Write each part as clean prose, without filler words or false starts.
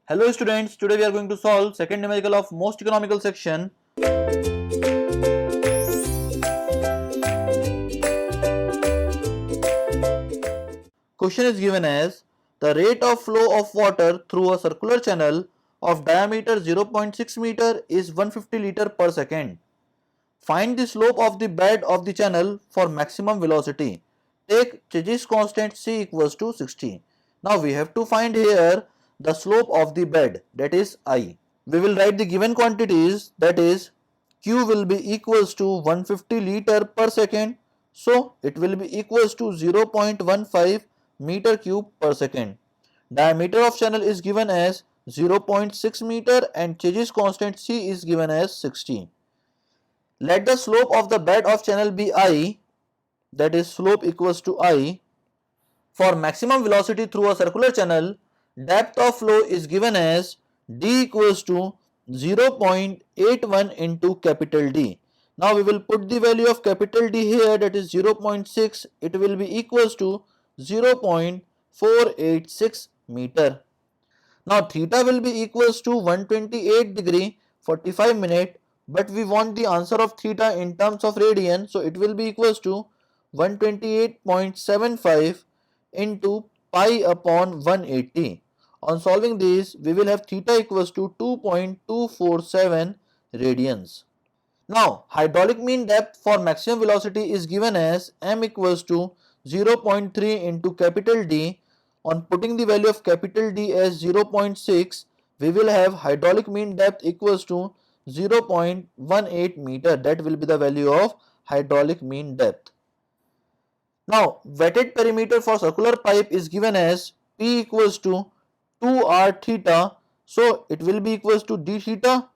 Hello students, today we are going to solve second numerical of most economical section. Question is given as the rate of flow of water through a circular channel of diameter 0.6 meter is 150 liter per second. Find the slope of the bed of the channel for maximum velocity. Take Chegis constant c equals to 60. Now we have to find here the slope of the bed, that is I. We will write the given quantities, that is Q will be equals to 150 liter per second. So it will be equals to 0.15 meter cube per second. Diameter of channel is given as 0.6 meter and Chegis constant c is given as 60. Let the slope of the bed of channel be I, that is slope equals to I. For maximum velocity through a circular channel, depth of flow is given as d equals to 0.81 into capital D. Now we will put the value of capital D here, that is 0.6. It will be equals to 0.486 meter. Now theta will be equals to 128 degree 45 minute, but we want the answer of theta in terms of radian, so it will be equals to 128.75 into pi upon 180. On solving this, we will have theta equals to 2.247 radians. Now hydraulic mean depth for maximum velocity is given as m equals to 0.3 into capital D. On putting the value of capital D as 0.6, we will have hydraulic mean depth equals to 0.18 meter. That will be the value of hydraulic mean depth. Now wetted perimeter for circular pipe is given as P equals to 2r theta. So it will be equals to d theta.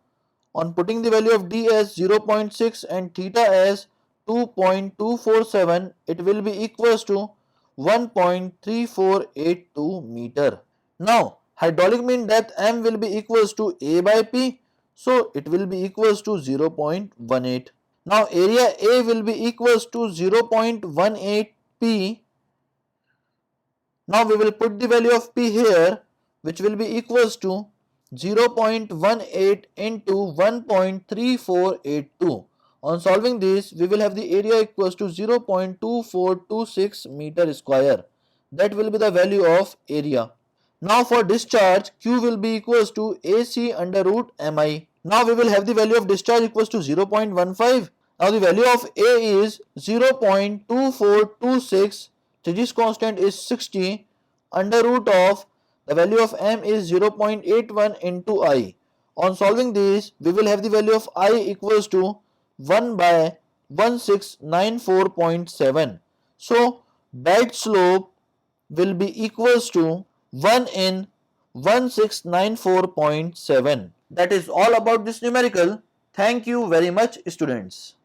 On putting the value of d as 0.6 and theta as 2.247, it will be equals to 1.3482 meter. Now hydraulic mean depth m will be equals to a by p, so it will be equals to 0.18. Now area A will be equals to 0.18 p. Now we will put the value of p here, which will be equals to 0.18 into 1.3482. On solving this, we will have the area equals to 0.2426 meter square. That will be the value of area. Now for discharge, Q will be equals to AC under root MI. Now we will have the value of discharge equals to 0.15. Now the value of A is 0.2426. Chegis constant is 60 under root of the value of m is 0.81 into I. On solving this, we will have the value of I equals to 1 by 1694.7. So bed slope will be equals to 1 in 1694.7. That is all about this numerical. Thank you very much, students.